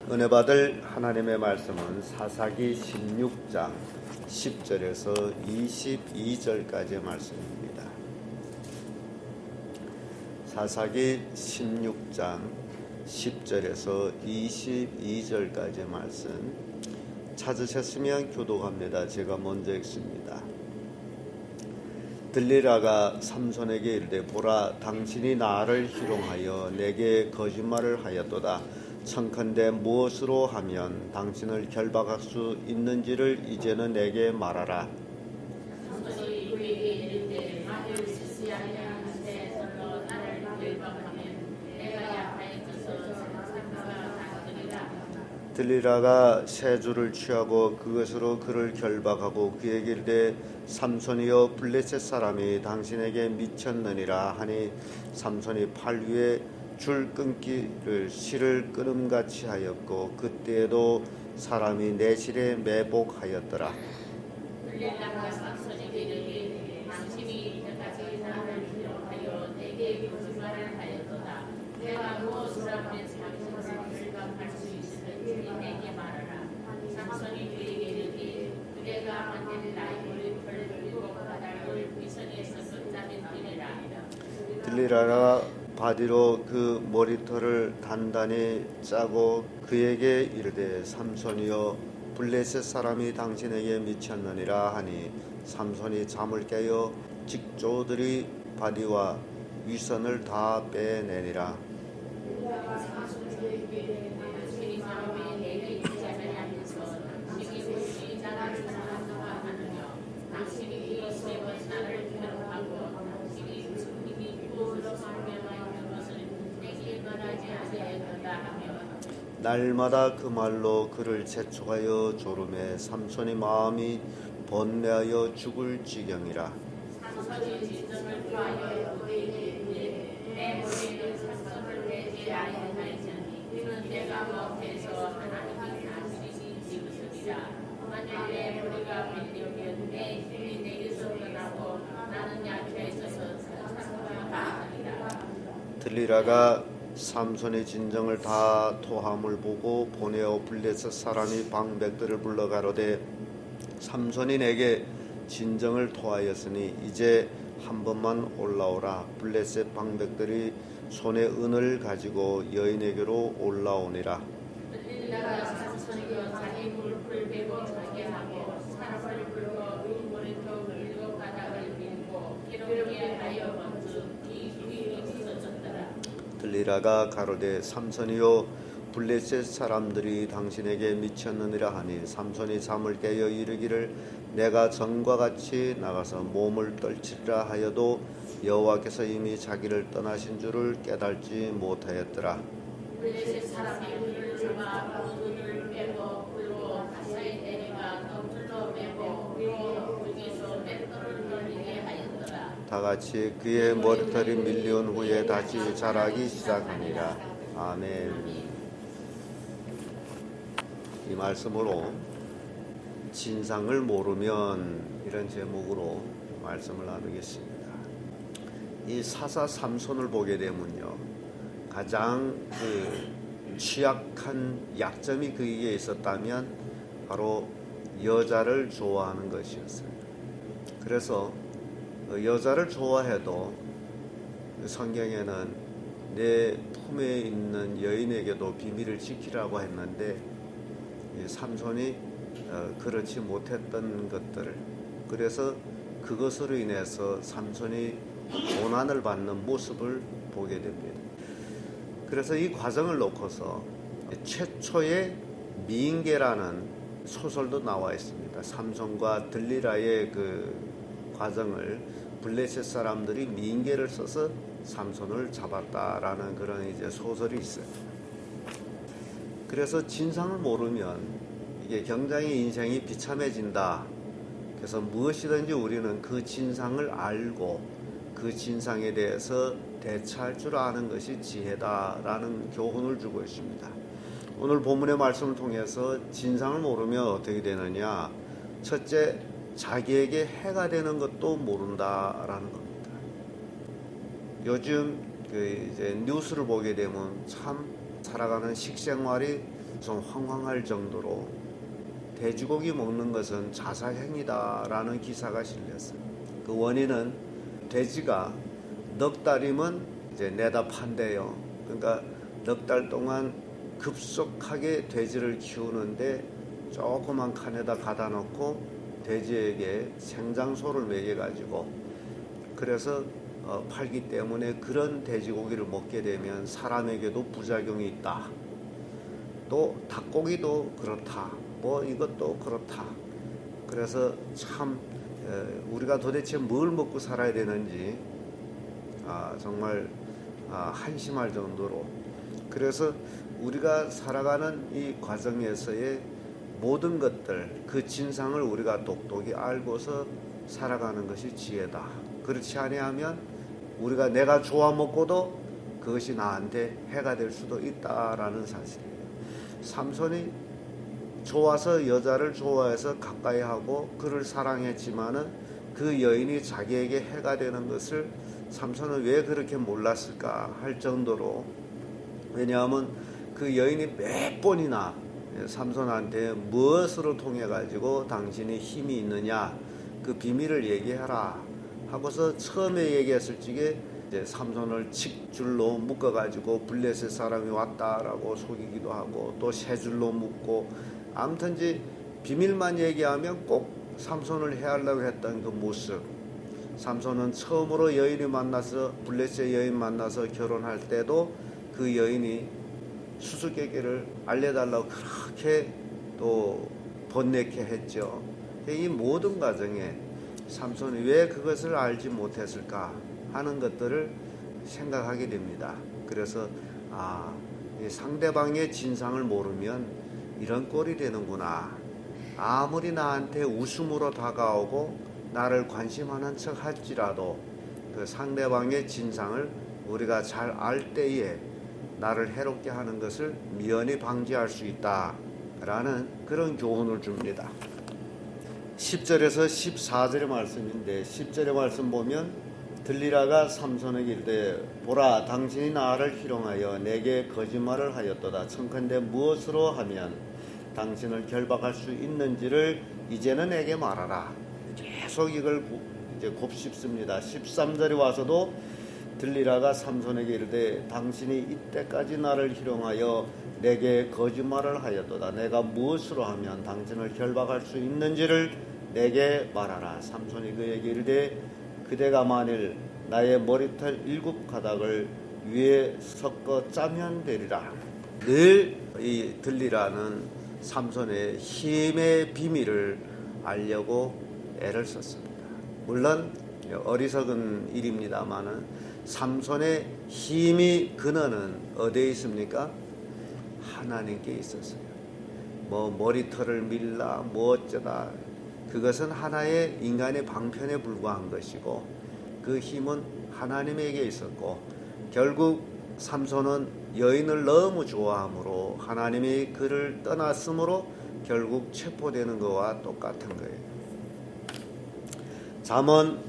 은혜 받을 하나님의 말씀은 사사기 16장 10절에서 22절까지의 말씀입니다. 사사기 16장 10절에서 22절까지의 말씀 찾으셨으면 교독합니다. 제가 먼저 읽습니다. 들리라가 삼손에게 이르되 보라, 당신이 나를 희롱하여 내게 거짓말을 하였도다. 청컨대 무엇으로 하면 당신을 결박할 수 있는지를 이제는 내게 말하라. 삼손이 그에게 이르되 만일 시시하게 서로 나를 결박하면 내가 약하여져서 상처가 닿으리라. 들리라가 세 줄을 취하고 그것으로 그를 결박하고 그에게 이르되 삼손이여 블레셋 사람이 당신에게 미쳤느니라 하니 삼손이 팔 위에 줄 끊기를 실을 끊음같이 하였고 그때에도 사람이 내실에 매복하였더라. 들리라가 삼손에게 이르되 당신이 이제까지 나를 희롱하여 내게 거짓말을 하였도다. 내가 무엇을 하면 당신을 결박할 수 있을지 내게 말하라. 삼손이 그에게 이르되 그대가 만일 나의 머리털을 들고 바닥을 위선에서 끝나면 되리라. 들리라가 바디로 그 머리털을 단단히 짜고 그에게 이르되 삼손이여 블레셋 사람이 당신에게 미쳤느니라 하니 삼손이 잠을 깨어 직조들이 바디와 위선을 다 빼내니라. 당신이 마음에 내게 있자를 하면서 당신이 혹시 나를 사랑하노라 하느냐. 당신이 이것에 나를 괴롭하고 당신이 증인이 무엇으로 설명하였는 것을 내게 말하지 아니하였다 하며 날마다 그 말로 그를 재촉하여 조름에 삼손이 마음이 번뇌하여 죽을 지경이라. 삼손이 진정을 구하여 그에게 이르되 내 머리는 삼손을 내지 아니하였으니 이는 내가 못해서 하나님이 당신이 지으시리라. 만일 내 머리가 밀리면 내 힘이 내게서 떠나고 나는 약해져서 상처가 나으리라. 들리라가 삼손의 진정을 다 토함을 보고 보내어 블레셋 사람이 방백들을 불러 가로되 삼손이 내게 진정을 토하였으니 이제 한 번만 올라오라. 블레셋 방백들이 손에 은을 가지고 여인에게로 올라오니라. 들리라가 삼손에게 자기 무릎을 베고 자게 하고 사람을 불러 그 머리로 밀고 바닥을 밀고 기록에 하여 먼저 이 위에 있어졌더라. 들리라가 가로되 삼손이요 블레셋 사람들이 당신에게 미쳤느니라 하니 삼손이 잠을 깨어 이르기를 내가 전과 같이 나가서 몸을 떨치리라 하여도 여호와께서 이미 자기를 떠나신 줄을 깨달지 못하였더라. 블레셋 사람이 그를 잡아 그를 빼고 불로 가사에 내려가 덩굴로 매고 그리고 거기서 맷돌을 돌리게 하였더라. 다같이 그의 머리털이 밀려온 후에 다시 자라기 시작하니라. 아멘. 이 말씀으로 진상을 모르면 이런 제목으로 말씀을 나누겠습니다. 이 사사 삼손을 보게 되면요, 가장 취약한 약점이 그에게 있었다면 바로 여자를 좋아하는 것이었어요. 그래서 여자를 좋아해도 성경에는 내 품에 있는 여인에게도 비밀을 지키라고 했는데 삼손이 그렇지 못했던 것들을, 그래서 그것으로 인해서 삼손이 고난을 받는 모습을 보게 됩니다. 그래서 이 과정을 놓고서 최초의 미인계라는 소설도 나와 있습니다. 삼손과 들리라의 그 과정을 블레셋 사람들이 미인계를 써서 삼손을 잡았다라는 그런 이제 소설이 있어요. 그래서 진상을 모르면 이게 굉장히 인생이 비참해진다. 그래서 무엇이든지 우리는 그 진상을 알고 그 진상에 대해서 대처할 줄 아는 것이 지혜다라는 교훈을 주고 있습니다. 오늘 본문의 말씀을 통해서 진상을 모르면 어떻게 되느냐? 첫째, 자기에게 해가 되는 것도 모른다라는 겁니다. 요즘 이제 뉴스를 보게 되면 참 살아가는 식생활이 좀 황황할 정도로 돼지고기 먹는 것은 자살행위다라는 기사가 실렸어요. 그 원인은 돼지가 넉 달이면 이제 내다 판대요. 그러니까 넉 달 동안 급속하게 돼지를 키우는데 조그만 칸에다 가다 놓고 돼지에게 생장소를 먹여가지고 그래서 팔기 때문에 그런 돼지고기를 먹게 되면 사람에게도 부작용이 있다. 또 닭고기도 그렇다. 뭐 이것도 그렇다. 그래서 참 우리가 도대체 뭘 먹고 살아야 되는지 정말 한심할 정도로, 그래서 우리가 살아가는 이 과정에서의 모든 것들, 그 진상을 우리가 똑똑히 알고서 살아가는 것이 지혜다. 그렇지 아니하면 우리가 내가 좋아 먹고도 그것이 나한테 해가 될 수도 있다라는 사실이에요. 삼손이 좋아서 여자를 좋아해서 가까이 하고 그를 사랑했지만은 그 여인이 자기에게 해가 되는 것을 삼손은 왜 그렇게 몰랐을까 할 정도로, 왜냐하면 그 여인이 몇 번이나 삼손한테 무엇으로 통해 가지고 당신이 힘이 있느냐 그 비밀을 얘기해라 하고서 처음에 얘기했을 적에 이제 삼손을 칡줄로 묶어 가지고 블레셋 사람이 왔다라고 속이기도 하고 또 세 줄로 묶고, 아무튼지 비밀만 얘기하면 꼭 삼손을 해하려고 했던 그 모습. 삼손은 처음으로 여인이 만나서 블레셋 여인 만나서 결혼할 때도 그 여인이 수수께끼를 알려달라고 그렇게 또 번뇌케 했죠. 이 모든 과정에 삼손이 왜 그것을 알지 못했을까 하는 것들을 생각하게 됩니다. 그래서 이 상대방의 진상을 모르면 이런 꼴이 되는구나. 아무리 나한테 웃음으로 다가오고 나를 관심하는 척 할지라도 그 상대방의 진상을 우리가 잘 알 때에 나를 해롭게 하는 것을 미연히 방지할 수 있다라는 그런 교훈을 줍니다. 10절에서 14절의 말씀인데, 10절의 말씀 보면 들리라가 삼손에게 이르되 보라 당신이 나를 희롱하여 내게 거짓말을 하였도다. 청컨대 무엇으로 하면 당신을 결박할 수 있는지를 이제는 내게 말하라. 계속 이걸 이제 곱씹습니다. 13절에 와서도 들리라가 삼손에게 이르되 당신이 이때까지 나를 희롱하여 내게 거짓말을 하였도다. 내가 무엇으로 하면 당신을 결박할 수 있는지를 내게 말하라. 삼손이 그에게 이르되 그대가 만일 나의 머리털 7가닥을 위에 섞어 짜면 되리라. 늘 이 들리라는 삼손의 힘의 비밀을 알려고 애를 썼습니다. 물론 어리석은 일입니다마는 삼손의 힘이 근원은 어디에 있습니까? 하나님께 있었어요. 뭐 머리털을 밀라 뭐 어쩌다, 그것은 하나의 인간의 방편에 불과한 것이고 그 힘은 하나님에게 있었고, 결국 삼손은 여인을 너무 좋아하므로 하나님이 그를 떠났으므로 결국 체포되는 것과 똑같은 거예요. 잠언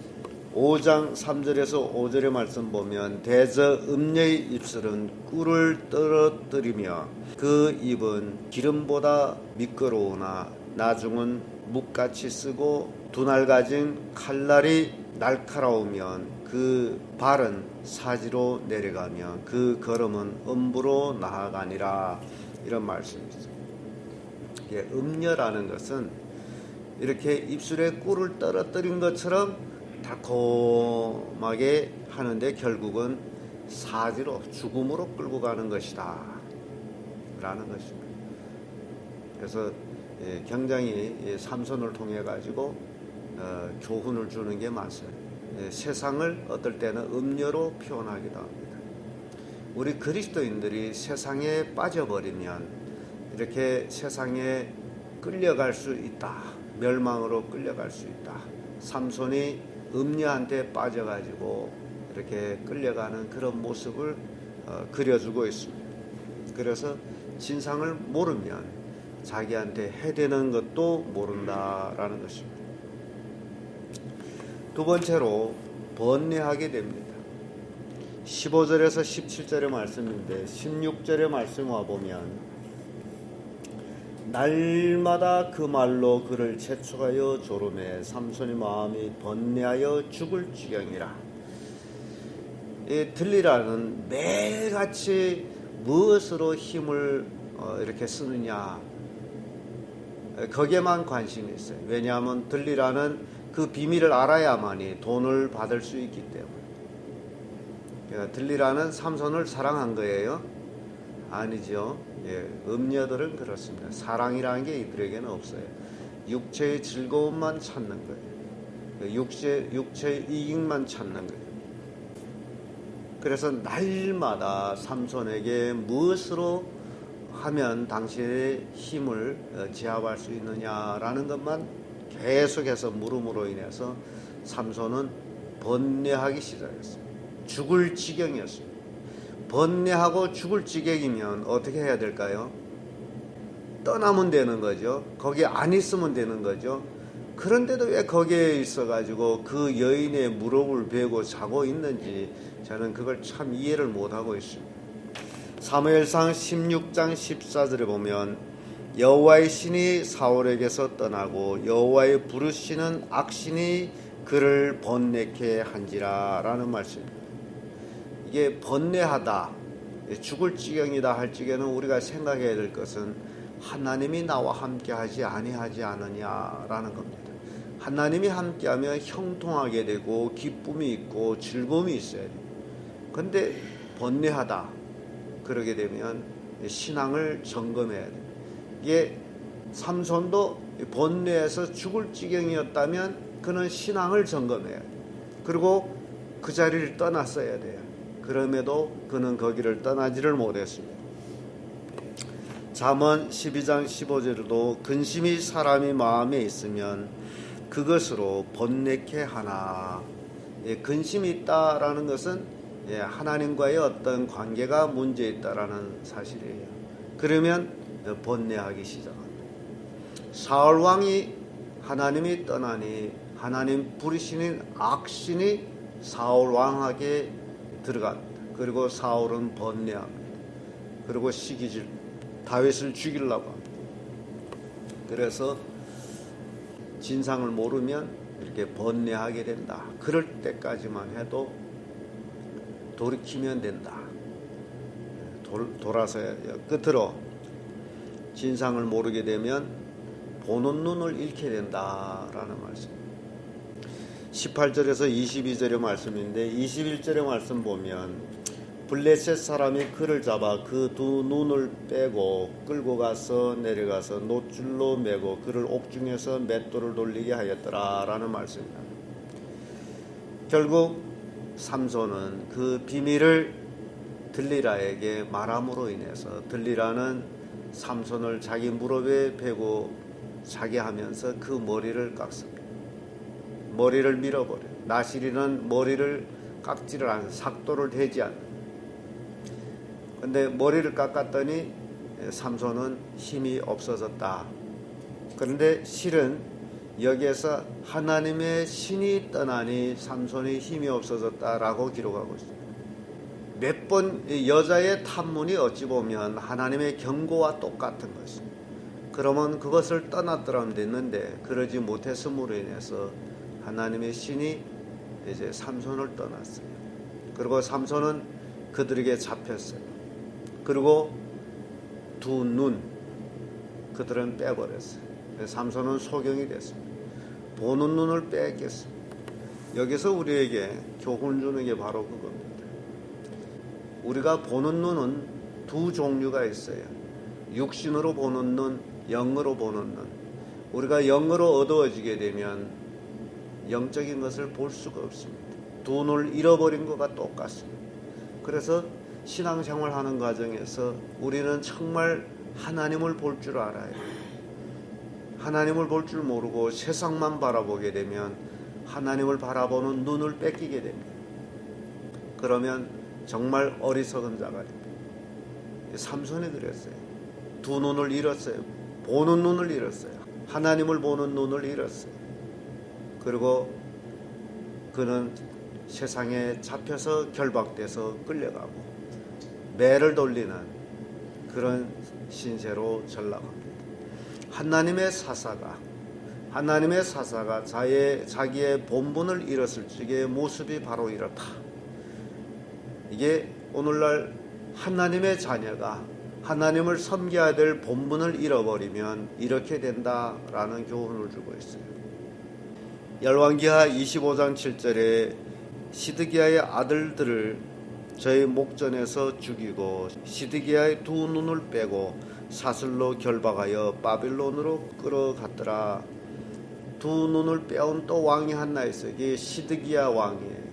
5장 3절에서 5절의 말씀 보면 대저 음녀의 입술은 꿀을 떨어뜨리며 그 입은 기름보다 미끄러우나 나중은 묵같이 쓰고 두날 가진 칼날이 날카로우면 그 발은 사지로 내려가며 그 걸음은 음부로 나아가니라. 이런 말씀이죠. 음녀라는 것은 이렇게 입술에 꿀을 떨어뜨린 것처럼 달콤하게 하는데 결국은 사지로 죽음으로 끌고 가는 것이다 라는 것입니다. 그래서 굉장히 삼손을 통해 가지고 교훈을 주는 게 많습니다. 세상을 어떨 때는 음녀로 표현하기도 합니다. 우리 그리스도인들이 세상에 빠져버리면 이렇게 세상에 끌려갈 수 있다. 멸망으로 끌려갈 수 있다. 삼손이 음녀한테 빠져가지고 이렇게 끌려가는 그런 모습을 그려주고 있습니다. 그래서 진상을 모르면 자기한테 해되는 것도 모른다라는 것입니다. 두 번째로 번뇌하게 됩니다. 15절에서 17절의 말씀인데 16절의 말씀 와보면 날마다 그 말로 그를 재촉하여 조르매 삼손의 마음이 번뇌하여 죽을 지경이라. 이 들리라는 매일같이 무엇으로 힘을 이렇게 쓰느냐, 거기에만 관심이 있어요. 왜냐하면 들리라는 그 비밀을 알아야만이 돈을 받을 수 있기 때문에. 그러니까 들리라는 삼손을 사랑한 거예요? 아니죠. 예, 음녀들은 그렇습니다. 사랑이라는 게 이들에게는 없어요. 육체의 즐거움만 찾는 거예요. 육체의 이익만 찾는 거예요. 그래서 날마다 삼손에게 무엇으로 하면 당신의 힘을 제압할 수 있느냐라는 것만 계속해서 물음으로 인해서 삼손은 번뇌하기 시작했어요. 죽을 지경이었습니다. 번뇌하고 죽을 지경이면 어떻게 해야 될까요? 떠나면 되는 거죠. 거기 안 있으면 되는 거죠. 그런데도 왜 거기에 있어가지고 그 여인의 무릎을 베고 자고 있는지 저는 그걸 참 이해를 못하고 있습니다. 사무엘상 16장 14절에 보면 여호와의 신이 사울에게서 떠나고 여호와의 부르시는 악신이 그를 번뇌케 한지라 라는 말씀입니다. 이게 번뇌하다, 죽을 지경이다 할 적에는 우리가 생각해야 될 것은 하나님이 나와 함께 하지 아니하지 않느냐라는 겁니다. 하나님이 함께하면 형통하게 되고 기쁨이 있고 즐거움이 있어야 돼요. 그런데 번뇌하다 그러게 되면 신앙을 점검해야 돼요. 이게 삼손도 번뇌해서 죽을 지경이었다면 그는 신앙을 점검해야 돼요. 그리고 그 자리를 떠났어야 돼요. 그럼에도 그는 거기를 떠나지를 못했습니다. 잠언 12장 15절에도 근심이 사람이 마음에 있으면 그것으로 번뇌케 하나. 근심이 있다라는 것은 하나님과의 어떤 관계가 문제 있다라는 사실이에요. 그러면 번뇌하기 시작합니다. 사울 왕이 하나님이 떠나니 하나님 부르시는 악신이 사울 왕에게 들어갑니다. 그리고 사울은 번뇌합니다. 그리고 시기질 다윗을 죽이려고 합니다. 그래서 진상을 모르면 이렇게 번뇌하게 된다. 그럴 때까지만 해도 돌이키면 된다. 돌아서야 끝으로 진상을 모르게 되면 보는 눈을 잃게 된다라는 말씀. 18절에서 22절의 말씀인데 21절의 말씀 보면 블레셋 사람이 그를 잡아 그 두 눈을 빼고 끌고 가서 내려가서 놋줄로 매고 그를 옥중에서 맷돌을 돌리게 하였더라 라는 말씀입니다. 결국 삼손은 그 비밀을 들리라에게 말함으로 인해서 들리라는 삼손을 자기 무릎에 베고 자게 하면서 그 머리를 깎습니다. 머리를 밀어버려요. 나시리는 머리를 깎지를 않아요. 삭도를 대지 않아요. 근데 머리를 깎았더니 삼손은 힘이 없어졌다. 그런데 실은 여기에서 하나님의 신이 떠나니 삼손이 힘이 없어졌다라고 기록하고 있습니다. 몇 번 여자의 탐문이 어찌 보면 하나님의 경고와 똑같은 것입니다. 그러면 그것을 떠났더라면 됐는데 그러지 못했음으로 인해서 하나님의 신이 이제 삼손을 떠났어요. 그리고 삼손은 그들에게 잡혔어요. 그리고 두 눈 그들은 빼버렸어요. 삼손은 소경이 됐습니다. 보는 눈을 뺏겼습니다. 여기서 우리에게 교훈을 주는 게 바로 그겁니다. 우리가 보는 눈은 두 종류가 있어요. 육신으로 보는 눈, 영으로 보는 눈. 우리가 영으로 어두워지게 되면 영적인 것을 볼 수가 없습니다. 두 눈을 잃어버린 것과 똑같습니다. 그래서 신앙생활하는 과정에서 우리는 정말 하나님을 볼 줄 알아요. 하나님을 볼 줄 모르고 세상만 바라보게 되면 하나님을 바라보는 눈을 뺏기게 됩니다. 그러면 정말 어리석은 자가 됩니다. 삼손이 그랬어요. 두 눈을 잃었어요. 보는 눈을 잃었어요. 하나님을 보는 눈을 잃었어요. 그리고 그는 세상에 잡혀서 결박돼서 끌려가고 매를 돌리는 그런 신세로 전락합니다. 하나님의 사사가 자기의 본분을 잃었을 적의 모습이 바로 이렇다. 이게 오늘날 하나님의 자녀가 하나님을 섬겨야 될 본분을 잃어버리면 이렇게 된다라는 교훈을 주고 있어요. 열왕기하 25장 7절에 시드기야의 아들들을 저희 목전에서 죽이고 시드기야의 두 눈을 빼고 사슬로 결박하여 바빌론으로 끌어갔더라. 두 눈을 빼온 또 왕이 하나 있어요. 이게 시드기야 왕이에요.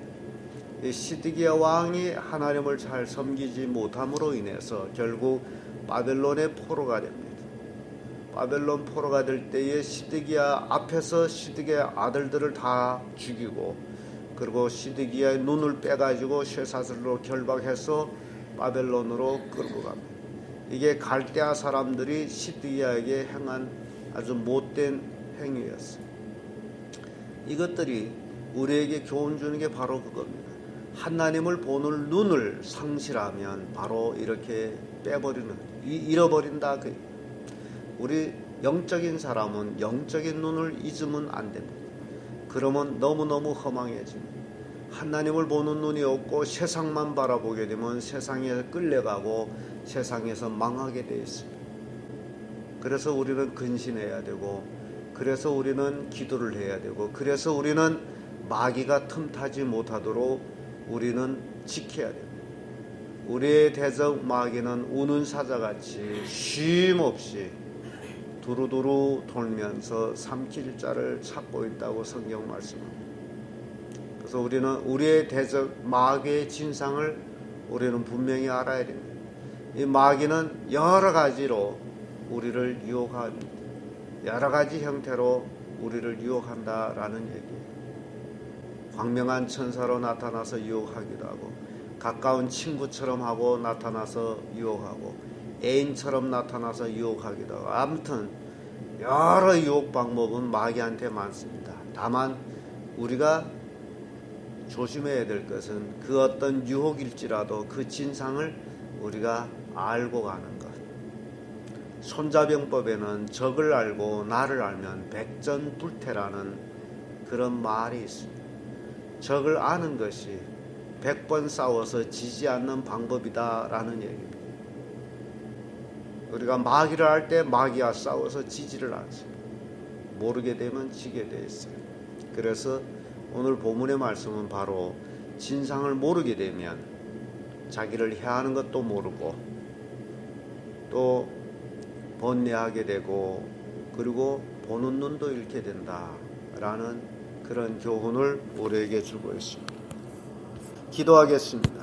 이 시드기야 왕이 하나님을 잘 섬기지 못함으로 인해서 결국 바벨론의 포로가 됩니다. 바벨론 포로가 될 때에 시드기야 앞에서 시드기야 아들들을 다 죽이고 그리고 시드기야의 눈을 빼가지고 쇠사슬로 결박해서 바벨론으로 끌고 갑니다. 이게 갈대아 사람들이 시드기야에게 행한 아주 못된 행위였어요. 이것들이 우리에게 교훈 주는 게 바로 그겁니다. 하나님을 보는 눈을 상실하면 바로 이렇게 빼버리는, 잃어버린다. 우리 영적인 사람은 영적인 눈을 잊으면 안 됩니다. 그러면 너무너무 허망해집니다. 하나님을 보는 눈이 없고 세상만 바라보게 되면 세상에 끌려가고 세상에서 망하게 되어 있습니다. 그래서 우리는 근신해야 되고, 그래서 우리는 기도를 해야 되고, 그래서 우리는 마귀가 틈타지 못하도록 우리는 지켜야 됩니다. 우리의 대적 마귀는 우는 사자같이 쉼없이 두루두루 돌면서 삼킬 자를 찾고 있다고 성경 말씀합니다. 그래서 우리는 우리의 대적 마귀의 진상을 우리는 분명히 알아야 됩니다. 이 마귀는 여러 가지로 우리를 유혹합니다. 여러 가지 형태로 우리를 유혹한다라는 얘기예요. 광명한 천사로 나타나서 유혹하기도 하고, 가까운 친구처럼 하고 나타나서 유혹하고, 애인처럼 나타나서 유혹하기도 하고, 아무튼 여러 유혹 방법은 마귀한테 많습니다. 다만 우리가 조심해야 될 것은 그 어떤 유혹일지라도 그 진상을 우리가 알고 가는 것. 손자병법에는 적을 알고 나를 알면 백전불태라는 그런 말이 있습니다. 적을 아는 것이 100번 싸워서 지지 않는 방법이다라는 얘기입니다. 우리가 마귀를 할 때 마귀와 싸워서 지지를 않습니다. 모르게 되면 지게 돼 있어요. 그래서 오늘 본문의 말씀은 바로 진상을 모르게 되면 자기를 해하는 것도 모르고 또 번뇌하게 되고 그리고 보는 눈도 잃게 된다라는 그런 교훈을 우리에게 주고 있습니다. 기도하겠습니다.